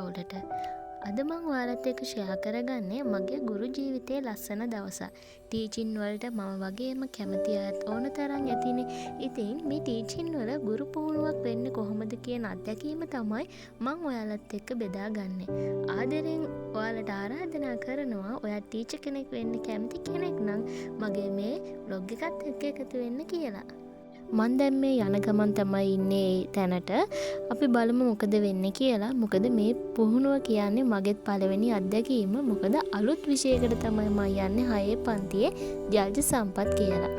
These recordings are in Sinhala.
පවුලට. අද මං ඔයාලත් එක්ක ෂෙයා කරගන්නේ මගේ ගුරු ජීවිතයේ ලස්සන දවසක්. ටීචින් වලට මම වගේම කැමති අයත් ඕන තරම් ඇතිනේ. ඉතින් මේ ටීචින් වල ගුරු පුහුණුවක් වෙන්නේ කොහොමද කියන අත්දැකීම තමයි මං ඔයාලත් එක්ක බෙදාගන්නේ. ආදරෙන් ඔයාලට ආරාධනා කරනවා ඔයා ටීචර් කෙනෙක් වෙන්න කැමති කෙනෙක් නම් මගේ මේ බ්ලොග් එකත් එක්ක එකතු වෙන්න කියලා. මන් දැන් මේ යන ගමන් තමයි ඉන්නේ තැනට. අපි බලමු මොකද වෙන්නේ කියලා. මොකද මේ පුහුණුව කියන්නේ මගේත් පළවෙනි අත්දැකීම. මොකද අලුත් විෂයකට තමයි මම යන්නේ 6 පන්තියේ ජල්ජ සම්පත් කියලා.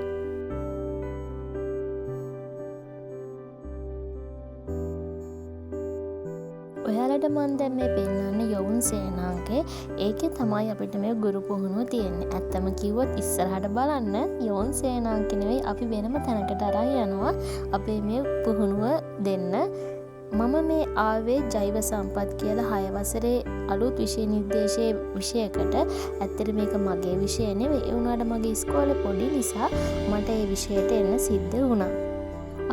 ඔයාලට මන් දැන් මේ පෙන්නන්නේ යොවුන් සේනාංකේ. ඒකේ තමයි අපිට මේ ගුරු පුහුණුව තියෙන්නේ. ඇත්තම කිව්වොත් ඉස්සරහට බලන්න යොවුන් සේනාංකේ නෙවෙයි අපි වෙනම තැනකට අරන් යනවා අපේ මේ පුහුණුව දෙන්න. මම මේ ආවේ ජෛව සම්පත් කියලා 6 වසරේ අලුත් විෂය නිර්දේශයේ විෂයකට. ඇත්තට මේක මගේ විෂය නෙවෙයි. ඒ වුණාට මගේ ඉස්කෝලේ පොඩි නිසා මට ඒ විෂයට එන්න සිද්ධ වුණා.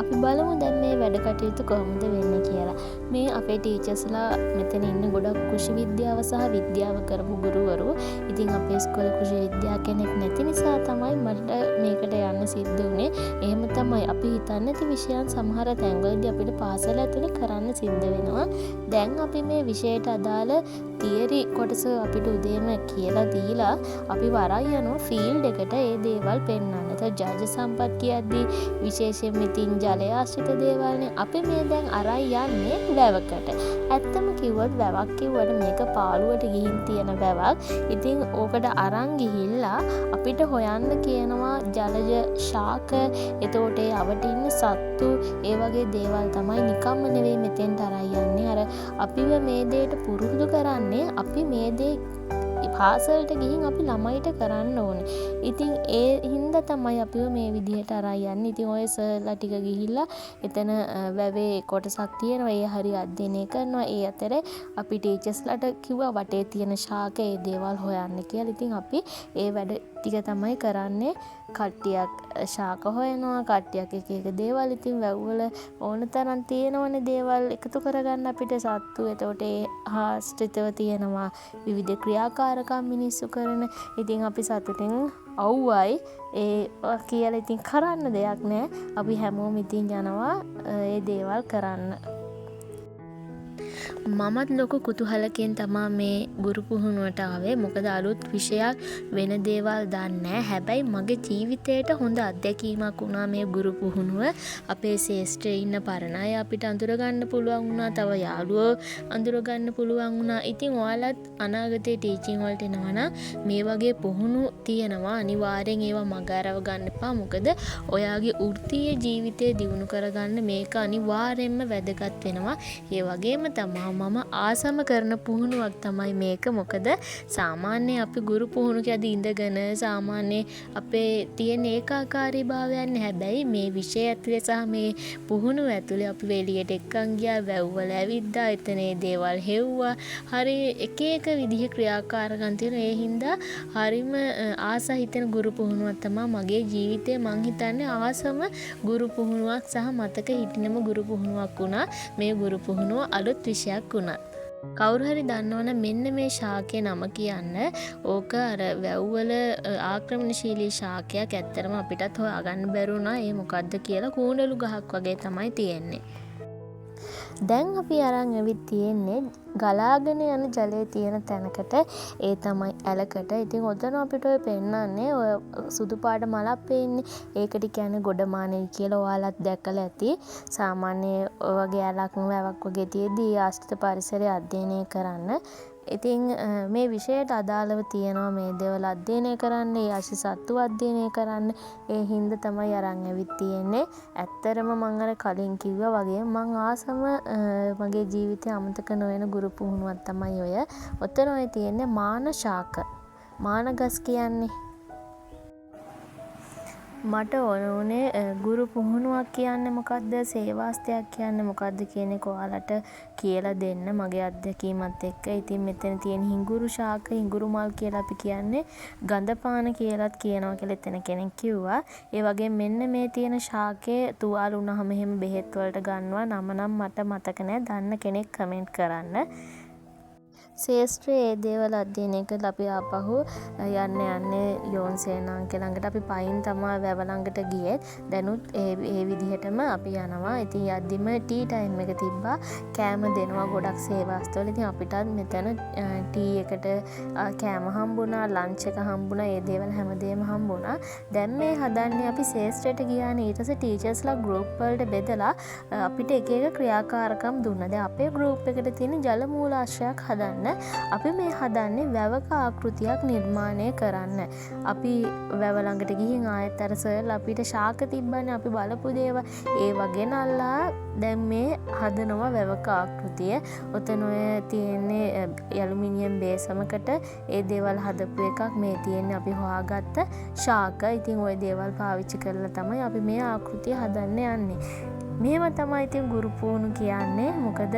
අපි බලමු දැන් මේ වැඩ කටයුතු කොහොමද වෙන්නේ කියලා. මේ අපේ ටීචර්ස්ලා මෙතන ඉන්න ගොඩක් කෘෂි විද්‍යාව සහ විද්‍යාව කරපු ගුරුවරු. ඉතින් අපේ ඉස්කෝලේ කෘෂි විද්‍යාව කෙනෙක් නැති නිසා තමයි මට මේකට යන්න සිද්ධ වුණේ. එහෙම තමයි අපි හිතන්නේ නැති විෂයන් සමහර තැන්වලදී අපිට පාසල ඇතුලේ කරන්න සිද්ධ වෙනවා. දැන් අපි මේ විෂයට අදාළ තියරි කොටස අපිට උදේම කියලා දීලා අපි වරයි යනවා ෆීල්ඩ් එකට ඒ දේවල් පෙන්වන්න. ජාජ සම්පත් කියද්දී විශේෂයෙන් ඉතින් ජලය ආශ්‍රිත දේවල්නේ. අපි මේ දැන් අරයි යන්නේ වැවකට. ඇත්තම කිව්වොත් වැවක් කිව්වට මේක පාළුවට ගිහින් තියෙන වැවක්. ඉතින් ඕකට අරන් ගිහිල්ලා අපිට හොයන්න කියනවා ජලජ ශාක, එතකොට ඒ අවට ඉන්න සත්තු, ඒ වගේ දේවල් තමයි නිකම්ම නෙවෙයි මෙතෙන්ට අරයි යන්නේ. අර අපිව මේ දෙයට පුරුදු කරන්නේ අපි මේ දේ පාසලට ගිහින් අපි ළමයිට කරන්න ඕනේ. ඉතින් ඒ හින්දා තමයි අපිව මේ විදිහට අරන් යන්නේ. ඉතින් ඔය සර්ලා ටික ගිහිල්ලා එතන වැවේ කොටසක් තියෙනවා. ඒ හරිය අධ්‍යයනය කරනවා. ඒ අතරේ අපි ටීචර්ස්ලාට කිව්වා වටේ තියෙන ශාක ඒ දේවල් හොයන්න කියලා. ඉතින් අපි ඒ වැඩ ටික තමයි කරන්නේ. කට්ටියක් ශාක හොයනවා, කට්ටියක් එක එක දේවල්. ඉතින් වැව්වල ඕන තරම් තියෙනවනේ දේවල් එකතු කරගන්න අපිට සත්තු. එතකොට ඒ ආශ්‍රිතව තියෙනවා විවිධ ක්‍රියාකාරකම් මිනිස්සු කරන. ඉතින් අපි සතුටින් අවුවයි ඒ කියලා ඉතින් කරන්න දෙයක් නෑ. අපි හැමෝම ඉතින් යනවා ඒ දේවල් කරන්න. මමත් ලොකු කුතුහලකින් තමා මේ ගුරු පුහුණුවට ආවේ. මොකද අලුත් විෂයක් වෙන දේවල් දන්නේ නැහැ. හැබැයි මගේ ජීවිතේට හොඳ අත්දැකීමක් වුණා මේ ගුරු පුහුණුව. අපේ ශේෂ්ත්‍රයේ ඉන්න පරණ අය අපිට අඳුරගන්න පුළුවන් වුණා. තව යාළුවෝ අඳුරගන්න පුළුවන් වුණා. ඉතින් ඔයාලත් අනාගතේ ටීචින් වලට එනවා නම් මේ වගේ පුහුණු තියෙනවා. අනිවාර්යෙන් ඒවා මග අරව ගන්න එපා. මොකද ඔයාගේ වෘත්තීය ජීවිතය දියුණු කරගන්න මේක අනිවාර්යෙන්ම වැදගත් වෙනවා. ඒ වගේම තමා මම ආසම කරන පුහුණුවක් තමයි මේක. මොකද සාමාන්‍ය අපි ගුරු පුහුණුකදී ඉඳගෙන සාමාන්‍ය අපේ තියෙන ඒකාකාරී භාවයන්. හැබැයි මේ විෂය ඇතුලේ සහ මේ පුහුණුව ඇතුලේ අපි එළියට එක්කන් ගියා, වැව්වල ඇවිද්දා, එතනේ දේවල් හෙව්වා. හරි එක එක විදිහ ක්‍රියාකාරකම් තියෙන. ඒ හින්දා හරිම ආස හිතෙන ගුරු පුහුණුවක් තමයි මගේ ජීවිතේ මං හිතන්නේ ආසම ගුරු පුහුණුවක් සහ මතක හිටිනම ගුරු පුහුණුවක් වුණා. මේ ගුරු පුහුණුව අලුත් විෂයක් වුණා. කවුරු හරි දන්නවනම් මෙන්න මේ ශාකයේ නම කියන්න. ඕක අර වැව්වල ආක්‍රමණශීලී ශාකයක්. ඇත්තටම අපිටත් හොයාගන්න බැරුණා ඒ මොකද්ද කියලා. කූඩලු ගහක් වගේ තමයි තියෙන්නේ. දැන් අපි අරන් ඇවිත් තියෙන්නේ ගලාගෙන යන ජලයේ තියෙන තැනකට. ඒ තමයි ඇලකට. ඉතින් ඔතන අපිට ඔය පෙන්නන්නේ ඔය සුදු පාට මලක් පේන්නේ. ඒකට කියන්නේ ගොඩමානෙයි කියලා. ඔයාලත් දැකලා ඇති. සාමාන්‍ය ඔය වගේ ඇලක් වැවක් වගේ තියෙද්දී ආශ්‍රිත පරිසරය අධ්‍යයනය කරන්න. ඉතින් මේ විෂයට අදාළව තියෙනවා මේ දේවල් අධ්‍යයනය කරන්න, ඒ ආශි සත්තු අධ්‍යයනය කරන්න. ඒ හින්දා තමයි අරන් ඇවිත් තියෙන්නේ. ඇත්තරම මම අර කලින් කිව්වා වගේ මං ආසම මගේ ජීවිතේ අමතක නොවන ගුරු පුහුණුවක් තමයි ඔය. ඔතන ඔය තියෙන්නේ මාන ශාක. මාන ගස් කියන්නේ මට ඕන උනේ ගුරු පුහුණුවක් කියන්නේ මොකක්ද, සේවාස්තයක් කියන්නේ මොකක්ද කියන එක ඔයාලට කියලා දෙන්න මගේ අත්දැකීමත් එක්ක. ඉතින් මෙතන තියෙන හිඟුරු ශාක, හිඟුරු මල් කියලා අපි කියන්නේ ගඳපාන කියලාත් කියනවා කියලා එතන කෙනෙක් කිව්වා. ඒ වගේ මෙන්න මේ තියෙන ශාකේ තුවාල වුණාම එහෙම බෙහෙත් වලට ගන්නවා. නම නම් මට මතක නෑ. දන්න කෙනෙක් කමෙන්ට් කරන්න. ශේෂ්ත්‍රයේ ඒ දේවල් අධ්‍යයනය කරලා අපි ආපහු යන්නේ යෝන්සේනාංක ළඟට. අපි පයින් තමා වැව ළඟට ගියෙත්. දැනුත් ඒ විදිහටම අපි යනවා. ඉතින් යද්දිම ටී ටයිම් එක තිබ්බා. කෑම දෙනවා ගොඩක් සේවාස්ථවල. ඉතින් අපිටත් මෙතන ටී එකට කෑම හම්බුණා, ලන්ච් එක හම්බුණා, ඒ දේවල් හැමදේම හම්බුණා. දැන් මේ හදන්නේ අපි ශේෂ්ත්‍රයට ගියානේ ඊට පස්සේ ටීචර්ස්ලා ගෲප් වලට බෙදලා අපිට එක එක ක්‍රියාකාරකම් දුන්නා. දැන් අපේ ගෲප් එකට තියෙන ජල මූලාශ්‍රයක් හදන්න අපි මේ හදන්නේ වැවක ආකෘතියක් නිර්මාණය කරන්න. අපි වැව ළඟට ගිහින් ආයෙත් අර සර්ලා අපිට ශාක තිබ්බනේ අපි බලපු දේවල්. ඒ වගේ නල්ලා දැන් මේ හදනවා වැවක ආකෘතිය. ඔතන ඔය තියෙන්නේ ඇලුමිනියම් බේසමකට ඒ දේවල් හදපු එකක්. මේ තියෙන්නේ අපි හොයාගත්ත ශාක. ඉතින් ওই දේවල් පාවිච්චි කරලා තමයි අපි මේ ආකෘතිය හදන්න යන්නේ. මේව තමයි ඉතින් ගුරු පුහුණු කියන්නේ. මොකද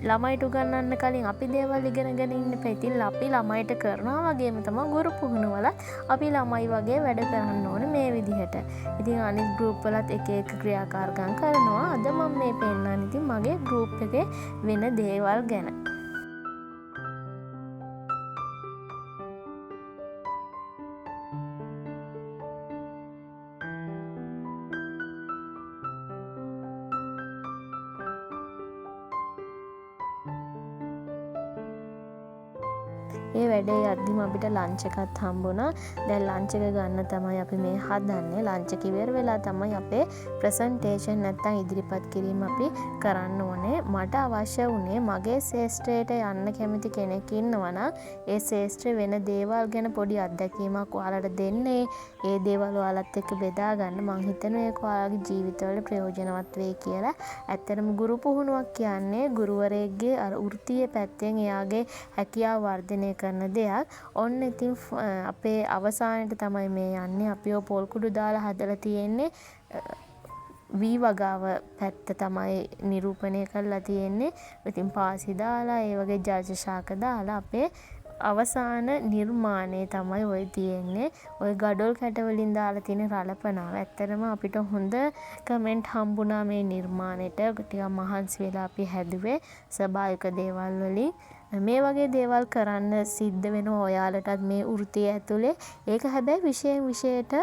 ළමයිට උගන්වන්න කලින් අපි දේවල් ඉගෙනගෙන ඉන්න එපා. ඉතින් අපි ළමයිට කරනවා වගේම තමයි ගුරු පුහුණු වලත් අපි ළමයි වගේ වැඩ කරන්න ඕනේ මේ විදිහට. ඉතින් අනිත් ගෲප් වලත් එක එක ක්‍රියාකාරකම් කරනවා. අද මම මේ පෙන්නන්නේ ඉතින් මගේ ගෲප් එකේ වෙන දේවල් ගැන. ඒ වැඩේ යද්දිම අපිට ලන්ච් එකත් හම්බුණා. දැන් ලන්ච් එක ගන්න තමයි අපි මේ හදන්නේ. ලන්ච් එක ඉවර වෙලා තමයි අපේ ප්‍රසන්ටේෂන් නැත්තම් ඉදිරිපත් කිරීම අපි කරන්න ඕනේ. මට අවශ්‍ය වුණේ මගේ ශේෂ්ත්‍රයට යන්න කැමති කෙනෙක් ඉන්නවා නම් ඒ ශේෂ්ත්‍රේ වෙන දේවල් ගැන පොඩි අත්දැකීමක් ඔයාලට දෙන්නේ. ඒ දේවල් ඔයාලත් එක්ක බෙදා ගන්න. මං හිතනවා ඒක ඔයාලගේ ජීවිතවල ප්‍රයෝජනවත් වෙයි කියලා. ඇත්තටම ගුරු පුහුණුවක් කියන්නේ ගුරුවරයෙක්ගේ අර වෘත්තීය පැත්තෙන් එයාගේ හැකියාව වර්ධනය කරන දෙයක්. ඔන්න ඉතින් අපේ අවසානයේ තමයි මේ යන්නේ. අපිව පොල් කුඩු දාලා හදලා තියෙන්නේ. වී වගාව පැත්ත තමයි නිරූපණය කරලා තියෙන්නේ. ඉතින් පාසි දාලා ඒ වගේ ජර්ජ ශාක දාලා අපේ අවසාන නිර්මාණය තමයි ඔය තියෙන්නේ. ඔය ගඩොල් කැට වලින් දාලා තියෙන රළපනාව. ඇත්තටම අපිට හොඳ කමෙන්ට් හම්බුණා මේ නිර්මාණයට. ටිකක් මහන්සි වෙලා අපි හැදුවේ ස්වභාවික දේවල් වලින්. මේ වගේ දේවල් කරන්න සිද්ධ වෙනවා ඔයාලටත් මේ වෘත්තිය ඇතුලේ. ඒක හැබැයි විෂයෙන් විෂයට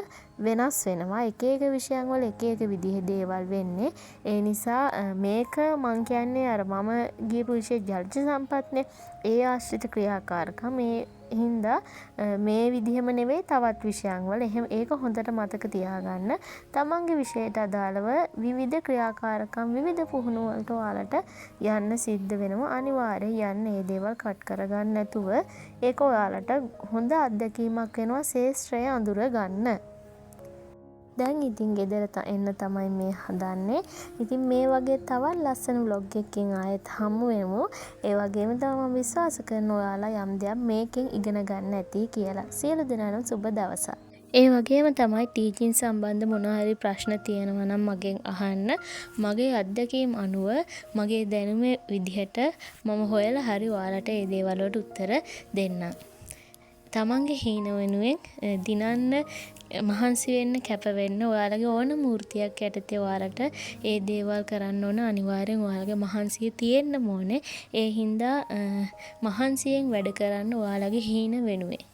වෙනස් වෙනවා. එක එක විෂයන් වල එක එක විදිහේ දේවල් වෙන්නේ. ඒ නිසා මේක මං කියන්නේ අර මම ගියපු විෂය ජලජ සම්පත්නේ. ඒ ආශ්‍රිත ක්‍රියාකාරකම් මේ හින්දා මේ විදිහම නෙවෙයි තවත් විෂයන් වල. එහෙම ඒක හොඳට මතක තියාගන්න. තමන්ගේ විෂයට අදාළව විවිධ ක්‍රියාකාරකම් විවිධ පුහුණු වලට ඔයාලට යන්න සිද්ධ වෙනවා. අනිවාර්යෙන් යන්න මේ දේවල් කට් කරගන්න නැතුව ඒක ඔයාලට හොඳ අත්දැකීමක් වෙනවා ශේෂ්ත්‍රය අඳුර ගන්න. දැන් ඉතින් ගෙදර එන්න තමයි මේ හදන්නේ. ඉතින් මේ වගේ තවත් ලස්සන vlog එකකින් ආයෙත් හමු වෙමු. ඒ වගේම තමයි මම විශ්වාස කරනවා ඔයාලා යම් දෙයක් මේකෙන් ඉගෙන ගන්න ඇති කියලා. සියලු දෙනාටම සුබ දවසක්. ඒ වගේම තමයි ටීචින් සම්බන්ධ මොනවා හරි ප්‍රශ්න තියෙනවා නම් මගෙන් අහන්න. මගේ අත්දැකීම් අනුව මගේ දැනුමේ විදිහට මම හොයලා හරි ඔයාලට ඒ දේවල් වලට උත්තර දෙන්නම්. තමන්ගේ හීන වෙනුවෙන් දිනන්න මහන්සි වෙන්න කැප වෙන්න ඔයාලගේ ඕන මූර්තියක් යටතේ ඔයාලට ඒ දේවල් කරන්න ඕන. අනිවාර්යෙන් ඔයාලගේ මහන්සිය තියෙන්න ඕනේ. ඒ හින්දා මහන්සියෙන් වැඩ කරන්න ඔයාලගේ හීන වෙනුවෙන්.